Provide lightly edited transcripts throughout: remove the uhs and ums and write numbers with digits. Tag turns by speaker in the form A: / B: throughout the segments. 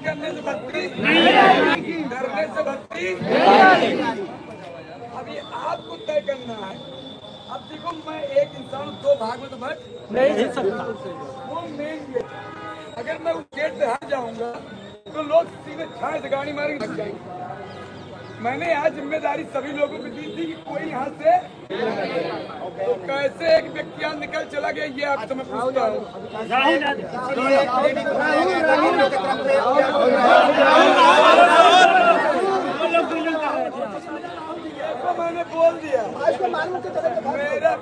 A: करने से भक्ति नहीं, डरने से भक्ति नहीं। अभी आपको तय करना है। अब देखो, मैं एक इंसान दो भाग में तो बैठ नहीं सकता। वो मेन गेट, अगर मैं उस गेट से हट जाऊंगा तो लोग सीधे छाए से गाड़ी मारेंगे, लग जाएंगे। मैंने यहाँ जिम्मेदारी सभी लोगों को दी थी कि कोई यहाँ से तो कैसे एक व्यक्ति यहाँ निकल चला गया, ये आपसे मैं पूछता हूँ। मैंने बोल दिया मेरा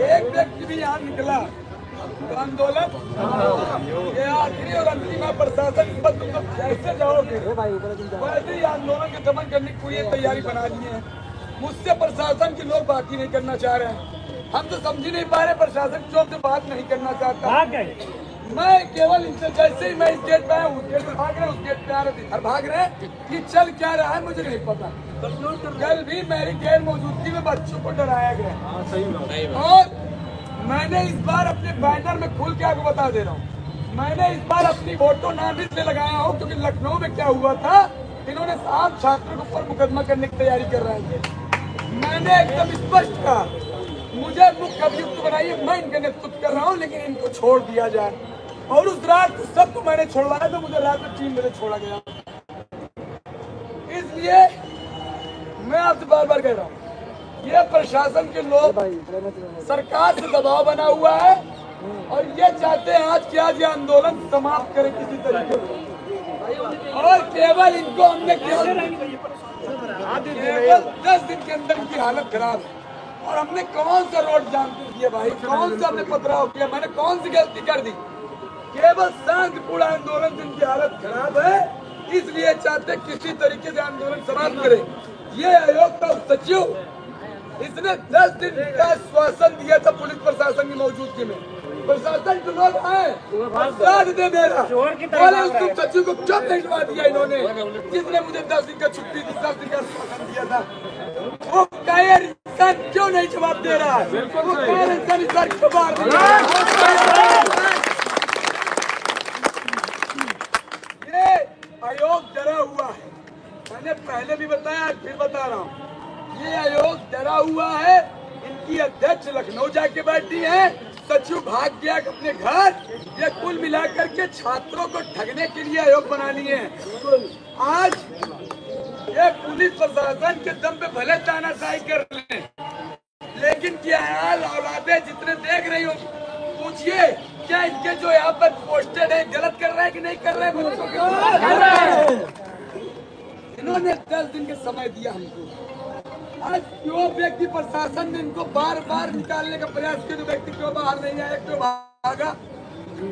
A: एक व्यक्ति भी यहाँ निकला तो आंदोलन ये आखिरी और अंतिम है। प्रशासन पर तुम लोग कैसे जाओगे, वैसे ही आंदोलन के दमन करने की पूरी तैयारी बना ली है। मुझसे प्रशासन के लोग बात ही नहीं करना चाह रहे हैं। हम तो समझ ही नहीं पा रहे प्रशासन क्यों से बात नहीं करना चाहता। मैं केवल इनसे जैसे ही मैं इस गेट पे आया उस गेट पे भाग रहे, उस गेट पे आ रहे थे, भाग रहे कि चल क्या रहा है मुझे नहीं पता। कल भी मेरी गैर मौजूदगी में बच्चों को डराया गया। और मैंने इस बार अपने बैनर में खुल के आपको बता दे रहा हूँ, मैंने इस बार अपनी फोटो नाम इसलिए लगाया हूँ क्योंकि लखनऊ में क्या हुआ था, इन्होंने 7 छात्रों के ऊपर मुकदमा करने की तैयारी कर रहे थे। मैंने एकदम स्पष्ट कहा मुझे मुख्य अभियुक्त बनाइए, मैं इनका नेतृत्व कर रहा हूँ, लेकिन इनको छोड़ दिया जाए। और उस रात सबको मैंने छोड़वाया तो मुझे रात में 3 बजे छोड़ा गया। इसलिए मैं आपसे बार बार कह रहा हूँ, ये प्रशासन के लोग सरकार से दबाव बना हुआ है और ये चाहते हैं आज कि आज ये आंदोलन समाप्त करें किसी तरीके से। और केवल इनको हमने केवल 10 दिन के अंदर इनकी हालत खराब है। और हमने कौन सा रोड जाम किया भाई, कौन सा हमने पथराव किया, मैंने कौन सी गलती कर दी। केवल शांतिपूर्ण आंदोलन से इनकी हालत खराब है, इसलिए चाहते किसी तरीके से आंदोलन समाप्त करें। ये आयोग का सचिव इसने 10 दिन का आश्वासन दिया था पुलिस प्रशासन की मौजूदगी में। प्रशासन के लोग आए साथ दे मेरा बोले तुम सचिव को क्यों भिजवा दिया इन्होंने, जिसने मुझे 10 दिन का छुट्टी दी, 10 दिन का आश्वासन दिया था। वो कायर इंसान क्यों नहीं जवाब दे रहा है, वो कायर इंसान इस बार क्यों बाहर नहीं आ रहा। ये आयोग डरा हुआ है, मैंने पहले भी बताया आज फिर बता रहा हूँ, ये आयोग डरा हुआ है। इनकी अध्यक्ष लखनऊ जाके बैठी है, सचिव भाग गया अपने घर। ये कुल मिलाकर के छात्रों को ठगने के लिए आयोग बना लिए हैं। आज ये पुलिस प्रशासन के दम पे भले तानाशाही कर रहे हैं, लेकिन क्या हाल औलादे जितने देख रही हो, पूछिए क्या इनके जो यहाँ पर पोस्टेड है गलत कर रहे हैं कि नहीं कर रहे हैं बच्चों के। इन्होंने 10 दिन का समय दिया हमको। आज क्यों व्यक्ति प्रशासन ने इनको बार बार निकालने का प्रयास किया, तो व्यक्ति क्यों बाहर नहीं आया, क्यों भागा।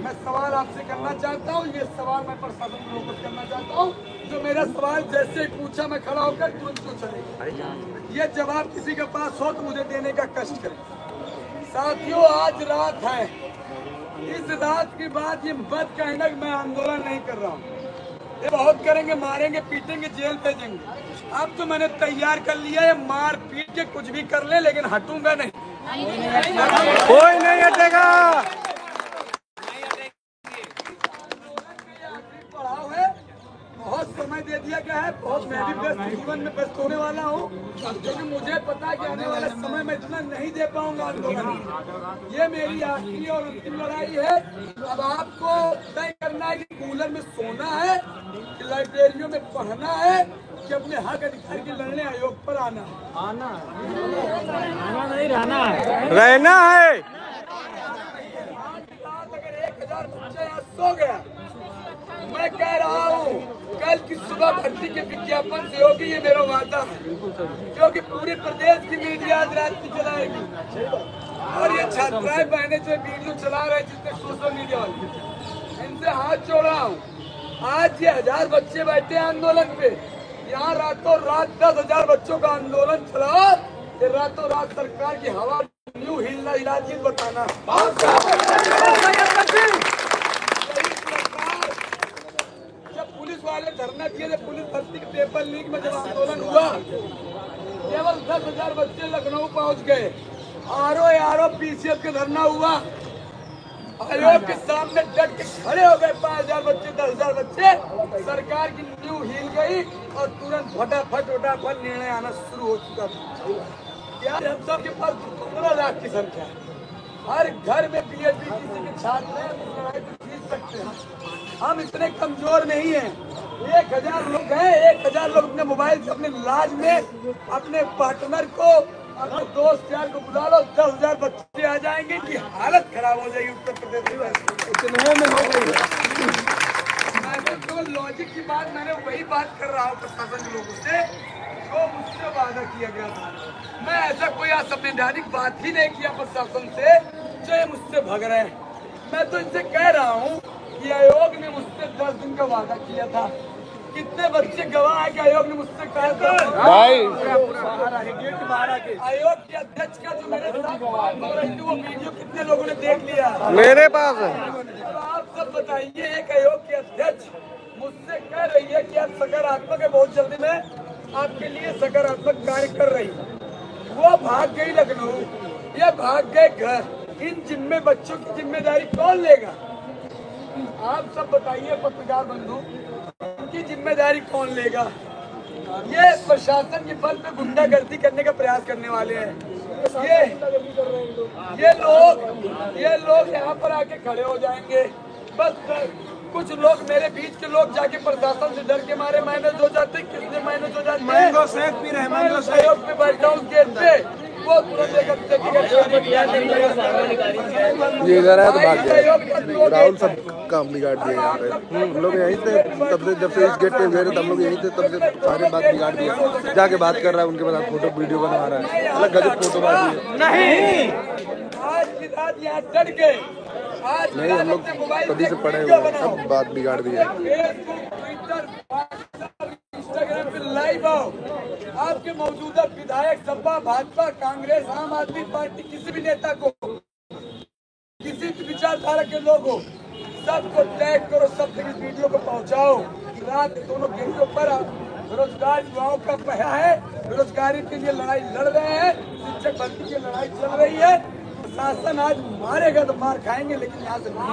A: मैं सवाल आपसे करना चाहता हूँ, ये सवाल मैं प्रशासन को लोगों करना चाहता हूँ, जो मेरा सवाल जैसे पूछा मैं खड़ा होकर तुरंत क्यों चले। ये जवाब किसी के पास हो तो मुझे देने का कष्ट करें। साथियों, आज रात है, इस रात के बाद ये मत कहना कि मैं आंदोलन नहीं कर रहा हूँ। ये बहुत करेंगे, मारेंगे, पीटेंगे, जेल भेजेंगे। अब तो मैंने तैयार कर लिया है, मार पीट के कुछ भी कर ले, लेकिन हटूंगा नहीं, कोई नहीं हटेगा। पढ़ाओ है, बहुत समय दे दिया गया है, बहुत मैं भी व्यस्त जीवन में व्यस्त होने वाला हूँ, क्योंकि मुझे पता है कि आने वाले समय में इतना नहीं दे पाऊंगा आंदोलन। ये मेरी आखिरी और अंतिम लड़ाई है। अब आपको तय करना है कि कूलर में सोना है कि लाइब्रेरियों में पढ़ना है कि अपने हक अधिकार के लड़ने आयोग पर आना है। आना नहीं, रहना है, रहना है। अगर 1000 बच्चे यहाँ सो गया, मैं कह रहा हूँ कल की सुबह भर्ती के विज्ञापन से होगी, ये मेरा वादा है, क्योंकि पूरे प्रदेश की मीडिया आज रात की चलाएगी। और ये छात्राएं बहने जो वीडियो चला रहे हैं जितने सोशल मीडिया वाले, इनसे हाथ जोड़ा हूँ। आज ये 1000 बच्चे बैठे आंदोलन पे, यहाँ रातों रात 10,000 बच्चों का आंदोलन चला, ये रातों रात सरकार की हवा न्यू हिलना इलाज बताना। पेपर लीक में जब आंदोलन हुआ, केवल 10,000 बच्चे लखनऊ पहुंच गए। आरओ पीसीएफ के धरना हुआ, आयोग के सामने डट के खड़े हो गए 5,000 बच्चे, 10,000 बच्चे। सरकार की नींव हिल गई और तुरंत फटाफट निर्णय आना शुरू हो चुका था। क्या हम सब के पास 15 लाख की संख्या है, हर घर में PhD के छात्र हैं, लड़ाई तो जीत सकते हैं। हम इतने कमजोर नहीं हैं। 1,000 लोग हैं, 1,000 लोग अपने मोबाइल से अपने लाज में अपने पार्टनर को, अपने दोस्त यार को बुला लो, 10,000 बच्चे आ जाएंगे कि हालत खराब हो जाएगी उत्तर प्रदेश में। लॉजिक की बात मैंने वही बात कर रहा हूँ प्रशासन के लोगों से जो मुझसे वादा किया गया था। मैं ऐसा कोई असंवैधानिक बात ही नहीं किया प्रशासन से जो ये मुझसे भग रहे हैं। मैं तो इनसे कह रहा हूँ कि आयोग ने मुझसे 10 दिन का वादा किया था। कितने बच्चे गवाह है कि आयोग ने मुझसे कहा था भाई आयोग के अध्यक्ष का जो मेरे साथ बात हो रही थी वो वीडियो कितने लोगों ने देख लिया?
B: मेरे पास है।
A: अब आप सब बताइए, एक आयोग के अध्यक्ष मुझसे कह रही है कि आप सकारात्मक है, बहुत जल्दी मैं आपके लिए सकारात्मक कार्य कर रही हूँ। वो भाग गई लखनऊ या भाग गए घर। इन जिम्मे बच्चों की जिम्मेदारी कौन लेगा? आप सब बताइए पत्रकार बंधु, इनकी जिम्मेदारी कौन लेगा? ये प्रशासन के बल पे गुंडागर्दी करने का प्रयास करने वाले हैं। ये लोग यहाँ पर आके खड़े हो जाएंगे। बस कुछ लोग, मेरे बीच के लोग जाके प्रशासन से डर के मारे माइनस हो जाते। कितने माइनस हो जाते हैं? आयोग पे बैठा हूँ गेट पे, वो तुरंत
B: ये इधर है तो भाग गया। राहुल सब काम बिगाड़ दिए यहाँ पे। हम लोग यहीं थे तब से, जब से इस गेट पे गए थे हम लोग यहीं थे, तब से सारे बात बिगाड़ दिया। जाके बात कर रहा है उनके बाद, फोटो वीडियो बना रहा है, अलग गजब फोटो बात
A: नहीं। आज की रात यहाँ डट गए।
B: नहीं, हम लोग कभी से पढ़े हुए हैं, सब बात बिगाड़ दिया।
A: इंस्टाग्राम पे लाइव आओ, आपके मौजूदा विधायक, सपा, भाजपा, कांग्रेस, आम आदमी पार्टी, किसी भी नेता को, किसी भी विचारधारा के लोग हो, सबको टैग करो, सब तक इस वीडियो को पहुंचाओ। रात दोनों गेटों पर बेरोजगार युवाओं का पहरा है, बेरोजगारी के लिए लड़ाई लड़ रहे हैं, शिक्षक भर्ती की लड़ाई चल रही है। शासन आज मारेगा तो मार खाएंगे, लेकिन यहाँ से नहीं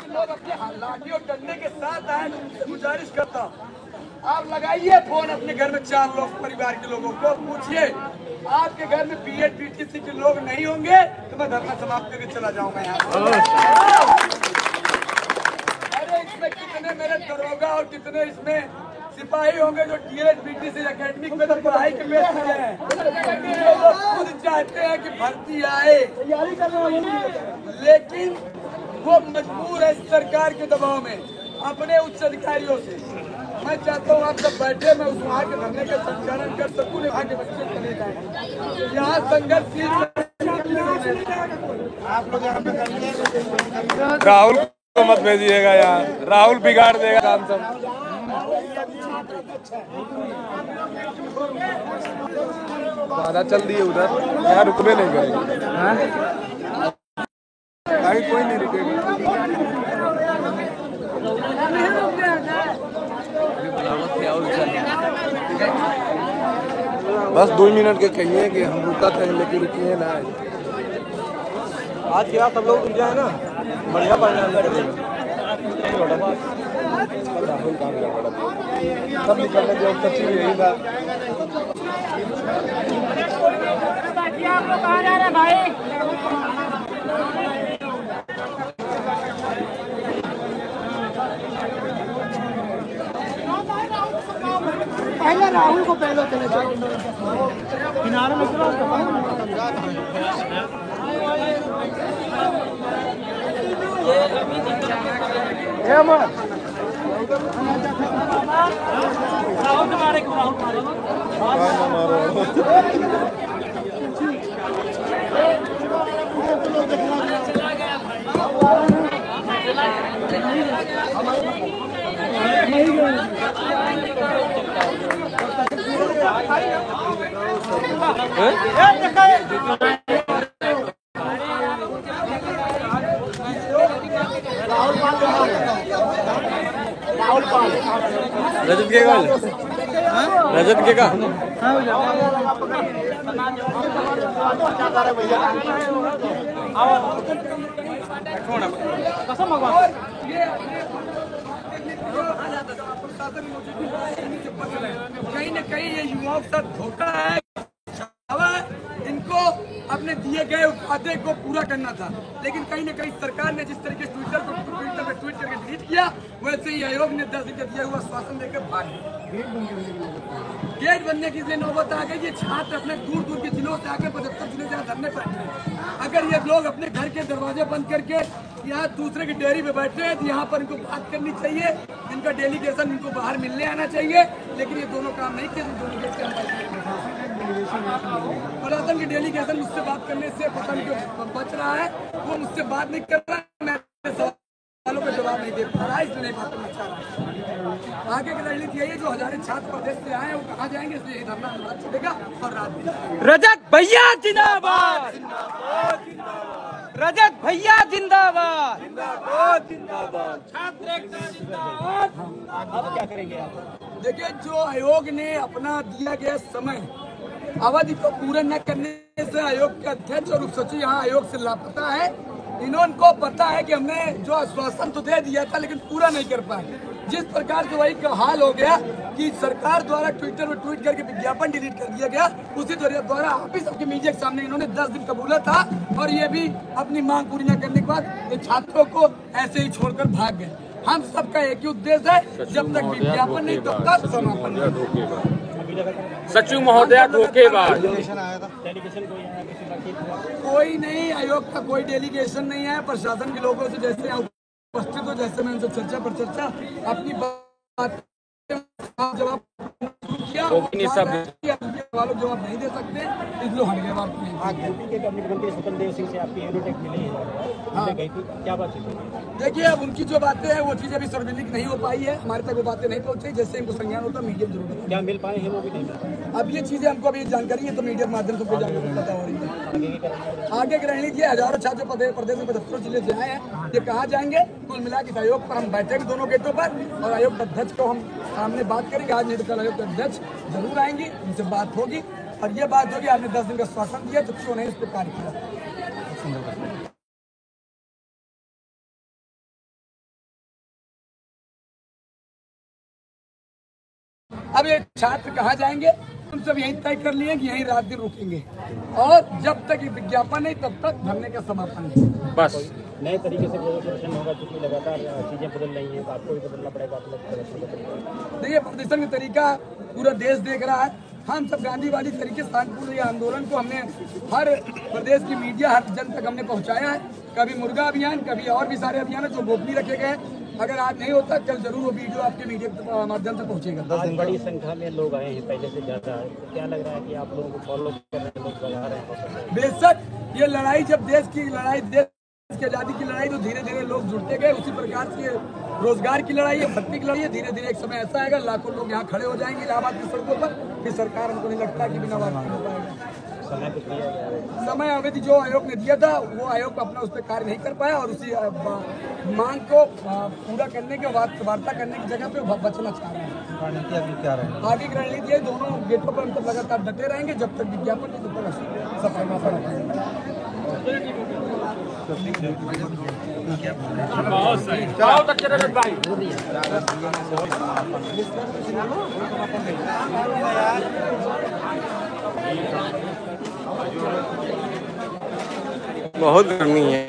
A: लोग अपने लाठी और डंडे के साथ आए। गुजारिश करता हूँ, आप लगाइए फोन अपने घर में 4 लोग, परिवार के लोगों को पूछिए, आपके घर में PhD के लोग नहीं होंगे तो मैं धरना समाप्त करके चला जाऊंगा यहाँ। अरे इसमें कितने मेरे दरोगा और कितने इसमें सिपाही होंगे जो DLED से एकेडमिक में तो पढ़ाई के बेस में हैं। लोग खुद चाहते हैं कि भर्ती आए, लेकिन वो मजबूर है सरकार के दबाव में, अपने उच्च अधिकारियों से। मैं चाहता हूँ आप सब बैठे, मैं उस वहाँ के धरने का संचालन कर सकूँ, वहाँ के बच्चे चले जाए। यहाँ संघर्ष
B: राहुल को मत भेजिएगा यार, राहुल बिगाड़ देगा काम सब। ज्यादा चल दिए उधर, यहाँ रुकने नहीं करेंगे, कोई नहीं रुकेगा। बस 2 मिनट के कहिए कि हम रुका थे, लेकिन रुकिए ना। आज क्या सब लोग जाए ना, बढ़िया राहुल काम कर सब निकलने के सचिव यही था।
C: आप लोग कहाँ जा रहे हैं भाई? पहले राहुल को पहले चले जाओ किनारे में। राहुल मारे राहुल
D: रजत के का रजत के का
A: कहीं न कहीं ये युवाओं का धोखा है। इनको अपने दिए गए वादे को पूरा करना था, लेकिन कहीं न कहीं सरकार ने जिस तरीके से ट्विटर पे ट्वीट करके डिलीट किया, वैसे ही आयोग ने 10 दिन का दिया हुआ शासन देकर भाग गेट बनने की नौबत आ गई। ये छात्र अपने दूर दूर के जिलों से आकर 75 जिले से धरने पर बैठे। अगर ये लोग अपने घर के दरवाजे बंद करके यहाँ दूसरे की डेयरी पे बैठे हैं तो यहाँ पर इनको बात करनी चाहिए, इनका डेलीगेशन इनको बाहर मिलने आना चाहिए, लेकिन ये दोनों काम नहीं किए। दोनों गेट के अंदर प्रशासन की डेलीगेशन मुझसे बात करने से पता नहीं क्यों बच रहा है, वो मुझसे बात नहीं कर रहा है, मैं सवालों का जवाब नहीं दे पा रहा है, इसलिए नहीं बात करना चाह रहा। आगे की रणनीति यही है, जो हजारों छात्र प्रदेश से आए हैं वो कहाँ जाएंगे, इसलिए धरना अनुवाद चलेगा और रात दिन।
E: रजत भैया जिंदाबाद, रजत भैया जिंदाबाद, छात्र एकता जिंदाबाद। अब क्या करेंगे आप?
A: देखिए, जो आयोग ने अपना दिया गया समय अवधि को पूरा न करने से आयोग के अध्यक्ष और उप सचिव यहाँ आयोग से लापता है। इनको पता है कि हमने जो आश्वासन तो दे दिया था लेकिन पूरा नहीं कर पाए। जिस प्रकार से वही का हाल हो गया कि सरकार द्वारा ट्विटर पर ट्वीट करके विज्ञापन डिलीट कर दिया गया, उसी द्वारा आप ही सबके मीडिया के सामने इन्होंने 10 दिन कबूला था और ये भी अपनी मांग पूरी न करने के बाद ये छात्रों को ऐसे ही छोड़कर भाग गए। हम सबका एक ही उद्देश्य है, जब तक विज्ञापन नहीं तब तक समापन नहीं।
D: सचिव महोदय धोखेबाज।
A: कोई नहीं, आयोग का कोई डेलीगेशन नहीं है। प्रशासन के लोगों से जैसे यहाँ उपस्थित हो, जैसे मैं उनसे चर्चा पर चर्चा अपनी बात जवाब किया, वालों जवाब नहीं दे सकते, इसलिए हटके बात नहीं।
E: स्वतंत्र सिंह से आपकी एरोटेक मिली है, क्या बात है?
A: देखिए, अब उनकी जो बातें हैं वो चीजें अभी सार्वजनिक नहीं हो पाई है, हमारे तक वो बातें नहीं पहुंची। जैसे इनको संज्ञान होता मीडिया में जरूर
E: क्या मिल पाए हैं वो भी नहीं।
A: अब ये चीजें हमको अभी जानकारी है तो मीडिया के माध्यम से जानकारी पता हो रही है। आगे की रणनीति हजारों छात्र प्रदेश में 75 जिले से आए हैं, ये कहाँ जाएंगे? कुल मिला के आयोग पर हम बैठेंगे दोनों गेटों पर और आयोग के अध्यक्ष को हम सामने बात करेंगे। आज नहीं तो कल आयोग के अध्यक्ष जरूर आएंगे, उनसे बात होगी और ये बात होगी आपने 10 दिन का शासन दिया तो क्यों नहीं इस पर कार्य किया। अब ये छात्र कहाँ जाएंगे? हम सब यहीं तय कर लिए कि यहीं रात दिन रुकेंगे और जब तक ये विज्ञापन नहीं तब तक धरने का समापन नहीं।
D: बस
E: नए तरीके से प्रदर्शन होगा, क्योंकि लगातार चीजें बदल रही हैं, तो आपको भी बदलना पड़ेगा।
A: देखिए, प्रदर्शन का तरीका पूरा देश देख रहा है। हम सब गांधीवादी तरीके शांतिपूर्ण आंदोलन को हमने हर प्रदेश की मीडिया हर जन तक हमने पहुंचाया है। कभी मुर्गा अभियान, कभी और भी सारे अभियान जो गोपनीय रखे गए। अगर आज नहीं होता कल जरूर वो वीडियो आपके मीडिया के माध्यम से पहुंचेगा।
E: आज बड़ी संख्या में लोग आए हैं, पहले से ज्यादा है, तो क्या लग रहा है कि आप लोगों को फॉलो कर रहे हैं, लोग बजा रहे हैं?
A: बेशक ये लड़ाई, जब देश की लड़ाई, देश की आजादी की लड़ाई, तो धीरे धीरे लोग जुड़ते गए। उसी प्रकार से रोजगार की लड़ाई है, भर्ती की लड़ाई है। धीरे धीरे एक समय ऐसा आएगा लाखों लोग यहाँ खड़े हो जाएंगे इलाहाबाद की सड़कों पर कि सरकार हमको नहीं लगता कि बिना बात नहीं हो पाएगा। समय अवधि जो आयोग ने दिया था वो आयोग अपना उस पर कार्य नहीं कर पाया और उसी मांग को पूरा करने के बाद वार्ता करने की जगह पे बचना चाह रहे हैं।
B: क्या रहे?
A: आगे की रणनीति है, दोनों गेटों पर हम तो लगातार डटे रहेंगे जब तक विज्ञापन नहीं तब तक सफलता रहेगा।
D: बहुत अच्छे रजत भाई। बहुत गर्मी है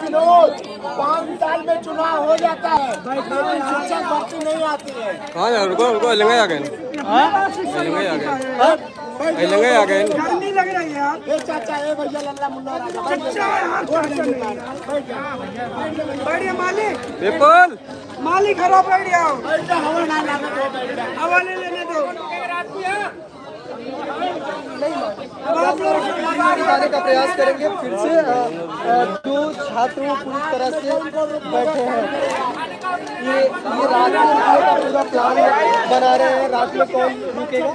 C: विनोद, 5 साल में चुनाव हो जाता है, लेकिन शिक्षक भर्ती नहीं आती है।
D: कहाँ जा? रुको लंगा आ गए, लंगा आ गए।
C: गर्मी लग रही है यार। ए चाचा, ए भैया, लल्ला मुन्ना राजा, बढ़िया मालिक,
D: पेपल
C: मालिक खराब बैठ गया, हवा ले लेने दो।
F: दिखाने का प्रयास करेंगे फिर से। जो छात्र पूरी तरह से बैठे हैं, ये रात में का पूरा प्लान बना रहे हैं, रात में कौन रुकेगा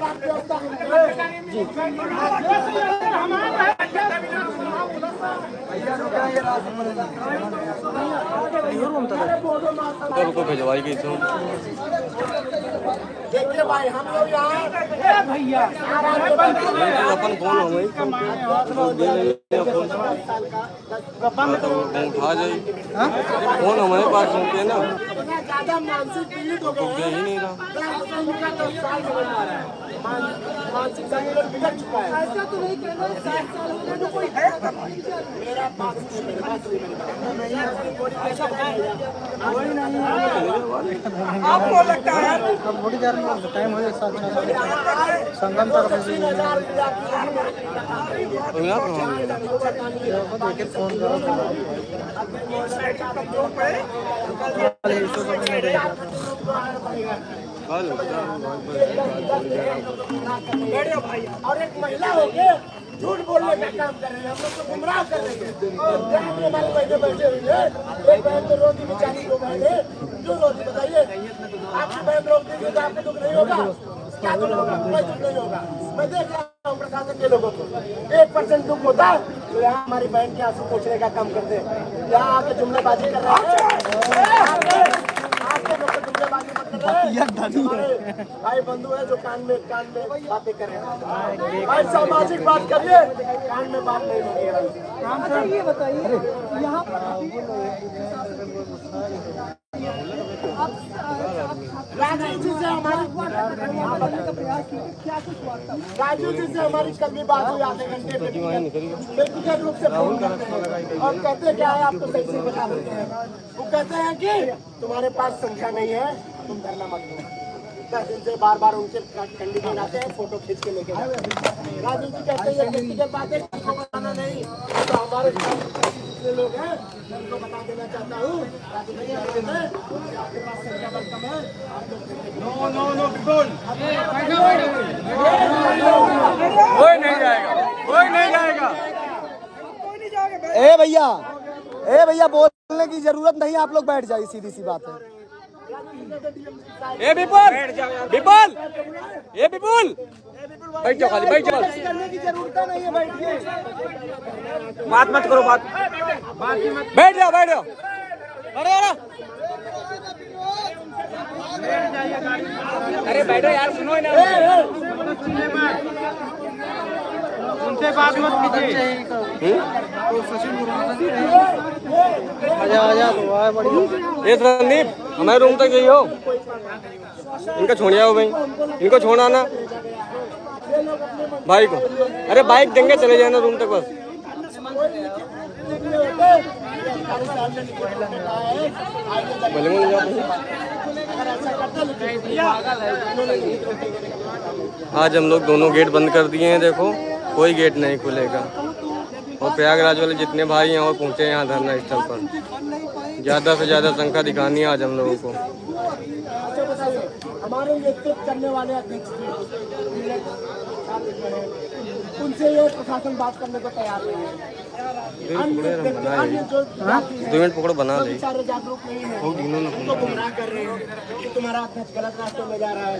F: जी।
D: को भिजवाई गई थी।
C: देखिए भाई हम लोग यहाँ भैया
D: अपन फोन हो गई उठा जाए फोन हमारे पास होते हैं ना,
C: ज्यादा मानसिक पीड़ित हो गए
D: ही नहीं रहा।
C: मानसिक संतुलन बिगड़ चुका है। ऐसा तो नहीं कहना, 7 साल में कोई है मेरा पास आपको लगता है
F: मोटी जार में टाइम हो जाए संगम तक फोन करो
C: और एक महिला हो के झूठ बोलने का काम कर रहे हैं, हम लोग तो गुमराह कर रहे हैं। हमारे बहने बैठे हुए हैं, एक बहन तो रोती बेचारी, 2 बहने क्यों रोती बताइए? आपकी बहन रोती है तो आपको दुख नहीं होगा? क्या दुख होगा? कोई दुख नहीं होगा। मैं देख रहा हूँ प्रशासन के लोगों को 1% दुख होता तो यहाँ हमारी बहन के आंसू पोंछने का काम करते हैं। यहाँ आके जुमलेबाजी कर रहे हैं, जुमलेबाजी मत कर रहे हैं। भाई बंधु है जो कान में बातें कर रहे हैं। भाई सामाजिक बात करिए, कान में बात नहीं होगी।
F: अच्छा ये बताइए यहाँ पर
C: राजू जी से हमारी कल भी बात हुई, आधे घंटे व्यक्तिगत रूप से फोन करते हैं और कहते क्या है आपको सही से बता देते हैं। वो कहते हैं कि तुम्हारे पास संख्या नहीं है, तुम धरना मत दो। 10 दिन से बार उनके कैंडिडेट आते हैं, फोटो खींच के लेके जाते हैं। राजू जी कहते हैं व्यक्तिगत बातें किसको बताना नहीं, तो हमारे लोग हैं उनको बता देना चाहता हूँ। राजू जी कहते हैं आपके पास संख्या बल कम है,
A: नो बिल्कुल
D: कोई नहीं जाएगा, कोई नहीं जाएगा।
F: ए भैया बोलने की जरूरत नहीं, आप लोग बैठ जाइए, सीधी सी बात है।
D: ए विपुल बैठ जाओ, खाली बैठ जाओ,
F: करने की जरूरत नहीं है, बैठिए।
D: बात मत करो, बैठ जाओ अरे बैठो यार, सुनो ना, उनसे बात मत कीजिए।
F: आजा तो आए बढ़िया।
D: ये संदीप हमारे रूम तक यही हो, इनका छोड़ आओ भाई, इनको छोड़ आना भाई को। अरे बाइक देंगे, चले जाना रूम तक बस। आज हम लोग दोनों गेट बंद कर दिए हैं, देखो कोई गेट नहीं खुलेगा। और प्रयागराज वाले जितने भाई हैं वो पहुँचे यहाँ धरना स्थल पर। ज़्यादा से ज़्यादा संख्या दिखानी है आज हम लोगों को।
C: हमारे नेतृत्व करने वाले अध्यक्ष उनसे ये प्रशासन बात करने को तैयार नहीं है।
D: 2 मिनट पकड़ो, बना ले।
C: सारे जागरूक नहीं है, उनको गुमराह कर रहे हैं कि तुम्हारा अध्यक्ष गलत रास्तों में जा रहा है,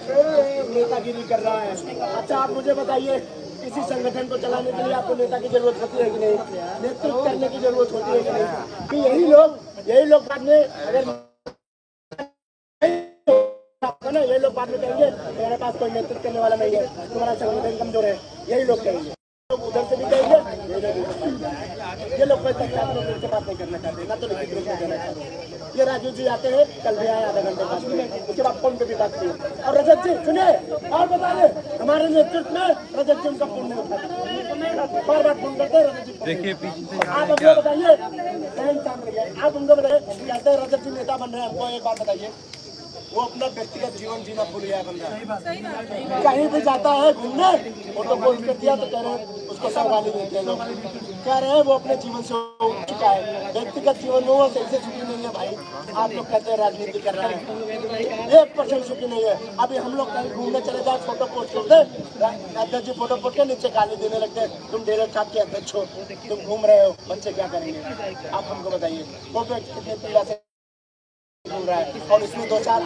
C: नेतागिरी कर रहा है। अच्छा आप मुझे बताइए, किसी संगठन को चलाने के लिए आपको नेता की जरूरत होती है कि नहीं? नेतृत्व करने की जरूरत होती है कि नहीं? कि यही लोग बाद में अगर ना, ये लोग बाद में कहेंगे मेरे पास कोई नेतृत्व करने वाला नहीं है, तुम्हारा संगठन कमजोर है, यही लोग कहेंगे। उधर से भी कहेंगे, ये लोग कोई से बात नहीं करना चाहते, ना तो लिखित रूप में देना चाहते। ये राजू जी आते हैं, कल भी आए आधा घंटे बाद, उसके बाद फोन पे भी बात की। और रजत जी सुनिए और बता दें, हमारे नेतृत्व में रजत जी उनका फोन नहीं उठाते, बार फोन करते हैं रजत जी। देखिए आप हमको बताइए, आप उनको बताइए, कहते हैं रजत जी नेता बन रहे हैं, हमको एक बात बताइए, वो अपना व्यक्तिगत जीवन जीना भूल गया बंदा। कहीं भी जाता है घूमने, फोटो पोस्ट कर दिया तो कह रहे हैं उसको सब गाली देते हैं लोग, कह रहे हैं वो अपने जीवन से उठ चुका है, व्यक्तिगत जीवन में वो सही से सुखी नहीं है भाई। आप लोग कहते हैं राजनीति कर रहे हैं, 1% सुखी नहीं है। अभी हम लोग कहीं घूमने चले जाए, फोटो पोस्ट कर दे, अध्यक्ष जी फोटो पोस्ट के नीचे गाली देने लगते हैं, तुम डेढ़ छाप के अध्यक्ष हो, तुम घूम रहे हो, बच्चे क्या करेंगे आप हमको बताइए। फोटो कितने पीड़ा से घूम रहा है और इसमें दो चार